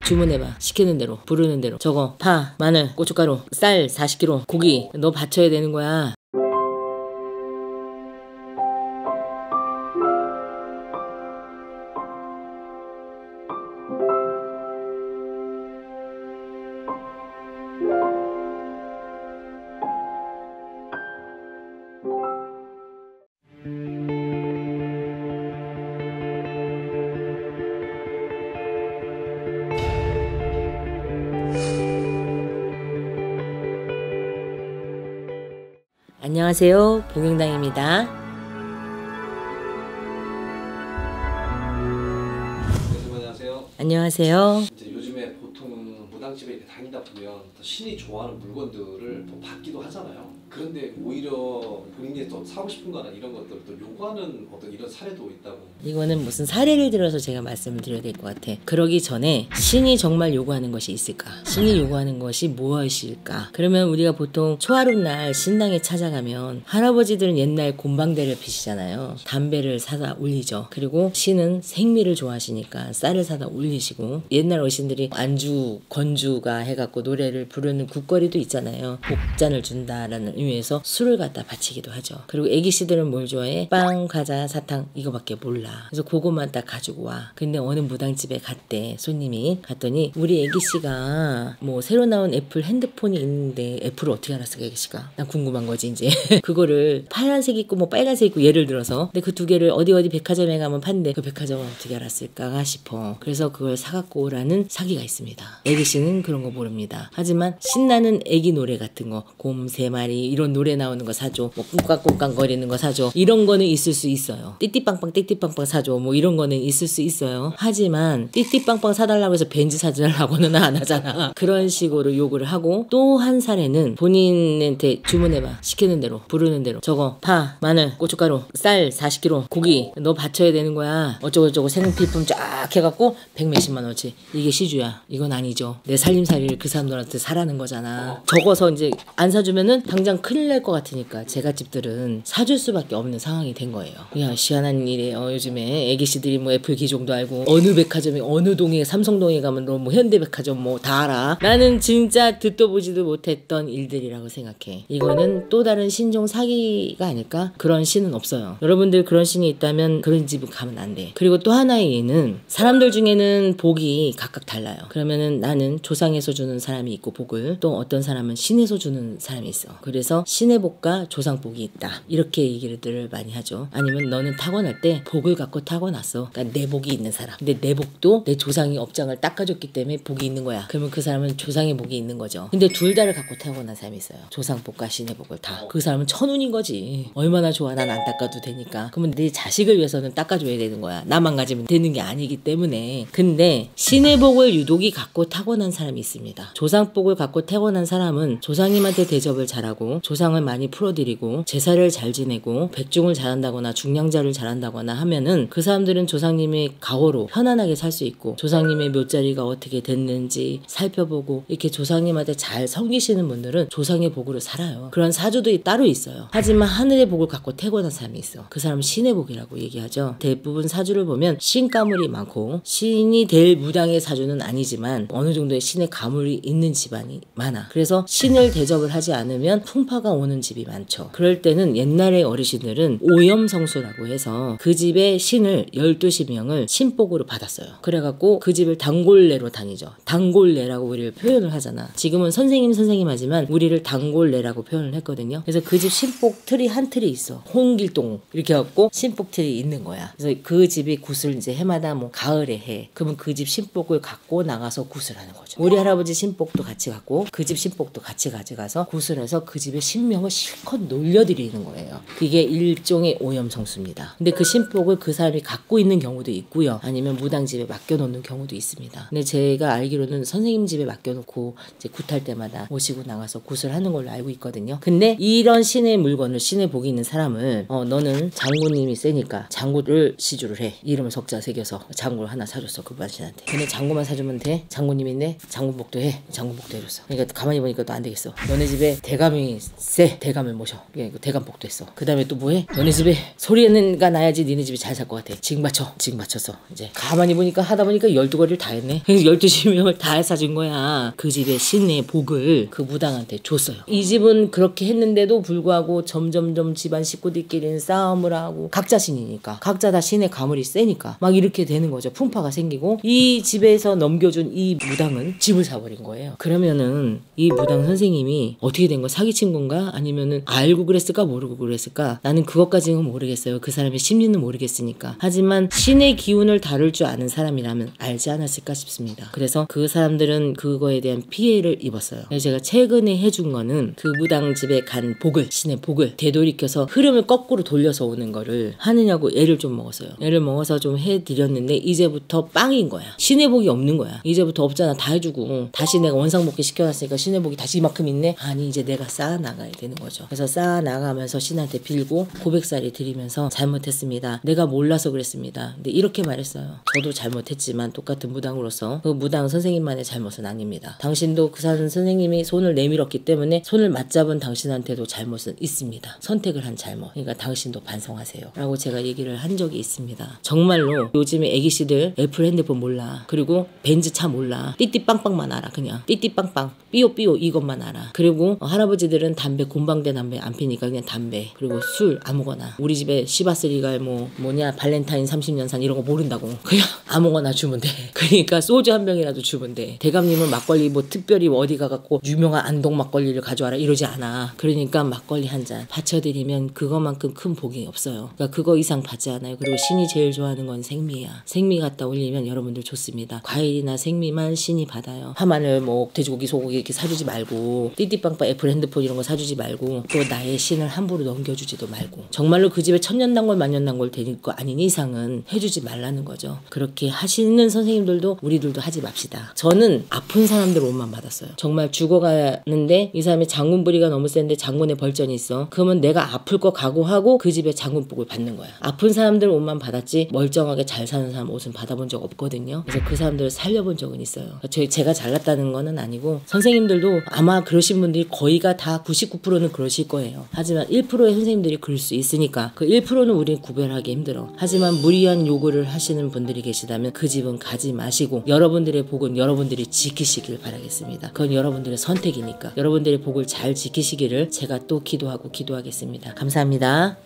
주문해봐. 시키는 대로, 부르는 대로. 저거 파, 마늘, 고춧가루, 쌀 40kg, 고기 너 받쳐야 되는 거야. 안녕하세요, 봉영당입니다. 안녕하세요. 안녕하세요. 이제 요즘에 보통 무당집에 이렇게 다니다 보면 더 신이 좋아하는 물건들을 더 받기도 하잖아요. 그런데 오히려 본인이 또 사고 싶은 거나 이런 것들을 또 요구하는 어떤 이런 사례도 있다고. 이거는 무슨 사례를 들어서 제가 말씀을 드려야 될 것 같아. 그러기 전에 신이 정말 요구하는 것이 있을까? 신이 요구하는 것이 무엇일까? 그러면 우리가 보통 초하룻날 신당에 찾아가면 할아버지들은 옛날 곰방대를 피시잖아요. 담배를 사다 올리죠. 그리고 신은 생미를 좋아하시니까 쌀을 사다 올리시고, 옛날 어르신들이 안주, 건주가 해갖고 노래를 부르는 국거리도 있잖아요. 복잔을 준다라는 의미에서 술을 갖다 바치기도 하죠. 그리고 애기씨들은 뭘 좋아해? 빵, 과자, 사탕 이거밖에 몰라. 그래서 그것만 딱 가지고 와. 근데 어느 무당집에 갔대. 손님이 갔더니 우리 애기씨가 뭐 새로 나온 애플 핸드폰이 있는데 애플을 어떻게 알았을까 애기씨가? 난 궁금한 거지 이제. 그거를 파란색 있고 뭐 빨간색 있고 예를 들어서, 근데 그 두 개를 어디 백화점에 가면 판대. 그 백화점은 어떻게 알았을까 싶어. 그래서 그걸 사갖고 오라는 사기가 있습니다. 애기씨는 그런 거 모릅니다. 하지만 신나는 애기 노래 같은 거, 곰 3마리 이런 노래 나오는 거 사줘, 뭐 꿍깍꿍깍 거리는 거 사줘, 이런 거는 있을 수 있어요. 띠띠빵빵 띠띠빵빵 사줘, 뭐 이런 거는 있을 수 있어요. 하지만 띠띠빵빵 사달라고 해서 벤츠 사달라고는 안 하잖아. 그런 식으로 요구를 하고, 또 한 사례는 본인한테 주문해봐. 시키는 대로, 부르는 대로. 저거 파, 마늘, 고춧가루, 쌀 40kg, 고기 너 받쳐야 되는 거야. 어쩌고저쩌고 생필품 쫙 해갖고 100몇십만 원치. 이게 시주야? 이건 아니죠. 내 살림살이를 그 사람들한테 사라는 거잖아. 적어서 이제 안 사주면은 당장 큰일 날 것 같으니까 제갓집들은 사줄 수밖에 없는 상황이 된 거예요. 야, 희한한 일이에요. 요즘에 애기씨들이 뭐 애플 기종도 알고, 어느 백화점이 어느 동에, 삼성동에 가면 너 뭐 현대백화점 뭐 다 알아. 나는 진짜 듣도 보지도 못했던 일들이라고 생각해. 이거는 또 다른 신종 사기가 아닐까? 그런 신은 없어요. 여러분들 그런 신이 있다면 그런 집은 가면 안 돼. 그리고 또 하나의 예는, 사람들 중에는 복이 각각 달라요. 그러면은 나는 조상에서 주는 사람이 있고 복을, 또 어떤 사람은 신에서 주는 사람이 있어. 그래서 신의 복과 조상 복이 있다, 이렇게 얘기를 많이 하죠. 아니면 너는 타고날 때 복을 갖고 타고났어. 그러니까 내 복이 있는 사람. 근데 내 복도 내 조상이 업장을 닦아줬기 때문에 복이 있는 거야. 그러면 그 사람은 조상의 복이 있는 거죠. 근데 둘 다를 갖고 타고난 사람이 있어요. 조상 복과 신의 복을 다. 그 사람은 천운인 거지. 얼마나 좋아. 난 안 닦아도 되니까. 그러면 내 자식을 위해서는 닦아줘야 되는 거야. 나만 가지면 되는 게 아니기 때문에. 근데 신의 복을 유독이 갖고 타고난 사람이 있습니다. 조상 복을 갖고 타고난 사람은 조상님한테 대접을 잘하고, 조상을 많이 풀어드리고, 제사를 잘 지내고, 백중을 잘한다거나 중량자를 잘한다거나 하면은 그 사람들은 조상님의 가호로 편안하게 살 수 있고, 조상님의 묘자리가 어떻게 됐는지 살펴보고, 이렇게 조상님한테 잘 섬기시는 분들은 조상의 복으로 살아요. 그런 사주들이 따로 있어요. 하지만 하늘의 복을 갖고 태어난 사람이 있어. 그 사람은 신의 복이라고 얘기하죠. 대부분 사주를 보면 신 가물이 많고, 신이 될 무당의 사주는 아니지만 어느 정도의 신의 가물이 있는 집안이 많아. 그래서 신을 대접을 하지 않으면 풍파가 오는 집이 많죠. 그럴 때는 옛날의 어르신들은 오염성수라고 해서 그 집의 신을 12신명을 신복으로 받았어요. 그래갖고 그 집을 단골내로 다니죠. 단골내라고 우리를 표현을 하잖아. 지금은 선생님 하지만 우리를 단골내라고 표현을 했거든요. 그래서 그 집 신복 틀이 한 틀이 있어. 홍길동 이렇게 해갖고 신복 틀이 있는 거야. 그래서 그 집이 굿을 이제 해마다 뭐 가을에 해. 그러면 그 집 신복을 갖고 나가서 굿을 하는 거죠. 우리 할아버지 신복도 같이 갖고 그 집 신복도 같이 가져가서 굿을 해서 그 집의 신명을 실컷 놀려드리는 거예요. 그게 일종의 오염성수입니다. 근데 그 신복을 그 사람이 갖고 있는 경우도 있고요. 아니면 무당집에 맡겨놓는 경우도 있습니다. 근데 제가 알기로는 선생님 집에 맡겨놓고 이제 굿할 때마다 모시고 나가서 굿을 하는 걸로 알고 있거든요. 근데 이런 신의 물건을, 신의 복이 있는 사람을 너는 장군님이 세니까 장구를 시주를 해. 이름을 석자 새겨서 장구를 하나 사줬어. 그 반신한테. 근데 장구만 사주면 돼? 장군님인데 집에 장군복도 해. 장군복도 해줬어. 그러니까 가만히 보니까 또 안 되겠어. 너네 집에 대감이 세. 대감을 모셔. 그러니까 대감복도 했어. 그 다음에 또 뭐해? 너네 집에 소리가 나야지 니네 집이 잘 살 것 같아. 징 맞췄어. 이제 가만히 보니까 하다 보니까 12거리를 다 했네. 그래서 12지명을 다 사준 거야. 그 집의 신의 복을 그 무당한테 줬어요. 이 집은 그렇게 했는데도 불구하고 점점점 집안 식구들끼리는 싸움을 하고 각자 신이니까 각자 다 신의 가물이 세니까 막 이렇게 되는 거죠. 풍파가 생기고 이 집에서 넘겨준 이 무당은 집을 사버린 거예요. 그러면은 이 무당 선생님이 어떻게 된 거야? 사기친 건가? 아니면은 알고 그랬을까? 모르고 그랬을까? 나는 그것까지는 모르겠어요. 그 사람의 심리는 모르겠으니까. 하지만 신의 기운을 다룰 줄 아는 사람이라면 알지 않았을까 싶습니다. 그래서 그 사람들은 그거에 대한 피해를 입었어요. 그래서 제가 최근에 해준 거는 그 무당 집에 간 복을, 신의 복을 되돌이켜서 흐름을 거꾸로 돌려서 오는 거를 하느냐고 애를 좀 먹었어요. 애를 먹어서 좀 해드렸는데 이제부터 빵인 거야. 신의 복이 없는 거야. 이제부터 없잖아. 다 해주고 다시 내가 원상복귀 시켜놨으니까 신의 복이 다시 이만큼 있네? 아니 이제 내가 쌓아나가야 되는 거죠. 그래서 쌓아나가면서 신한테 빌고 고백살이 드리면서 잘못했습니다. 내가 몰라서 그랬습니다. 근데 이렇게 말했어요. 저도 잘못했지만 똑같은 무당으로서 그 무당 선생님만의 잘못은 아닙니다. 당신도 그 선생님이 손을 내밀었기 때문에 손을 맞잡은 당신한테도 잘못은 있습니다. 선택을 한 잘못. 그러니까 당신도 반성하세요. 라고 제가 얘기를 한 적이 있습니다. 정말로 요즘에 애기씨들 애플 핸드폰 몰라. 그리고 벤츠차 몰라. 띠띠빵빵만 알아. 그냥 띠띠빵빵 삐요삐요 이것만 알아. 그리고 할아버지들은 담배 곰방대 담배 안 피니까 그냥 담배 그리고 술 아무거나. 우리 집에 시바스리갈 발렌타인 30년산 이런 거 모른다고 그냥 아무거나 주면 돼. 그러니까 소주 한 병이라도 주면 돼. 대감님은 막걸리 특별히 어디 가갖고 유명한 안동 막걸리를 가져와라 이러지 않아. 그러니까 막걸리 한 잔 바쳐드리면 그거만큼 큰 복이 없어요. 그러니까 그거 이상 받지 않아요. 그리고 신이 제일 좋아하는 건 생미야. 생미 갖다 올리면 여러분들 좋습니다. 과일이나 생미만 신이 받아요. 파마늘 돼지고기 소고기 이렇게 사주지 말고 띠띠빵빵 애플 핸드폰 이런 거 사주지 말고 또 나의 신을 함부로 넘겨주지도 말고 정말로 그 집에 천년단골 만년단골 되는 거 아닌 이상은 해주지 말라는 거죠. 그렇게 하시는 선생님들도 우리들도 하지 맙시다. 저는 아픈 사람들 옷만 받았어요. 정말 죽어가는데 이 사람이 장군부리가 너무 센데 장군의 벌전이 있어. 그러면 내가 아플 거 각오하고 그 집에 장군복을 받는 거야. 아픈 사람들 옷만 받았지 멀쩡하게 잘 사는 사람 옷은 받아본 적 없거든요. 그래서 그 사람들을 살려본 적은 있어요. 제가 잘났다는 거는 아니고 선생님들도 아마 그러신 분들이 거의가 다 99%는 그러실 거예요. 하지만 1%의 선생님들이 그럴 수 있으니까 그 1%는 우리는 구별하기 힘들어. 하지만 무리한 요구를 하시는 분들이 계시다면 그 집은 가지 마시고 여러분들의 복은 여러분들이 지키시길 바라겠습니다. 그건 여러분들의 선택이니까 여러분들의 복을 잘 지키시기를 제가 또 기도하고 기도하겠습니다. 감사합니다.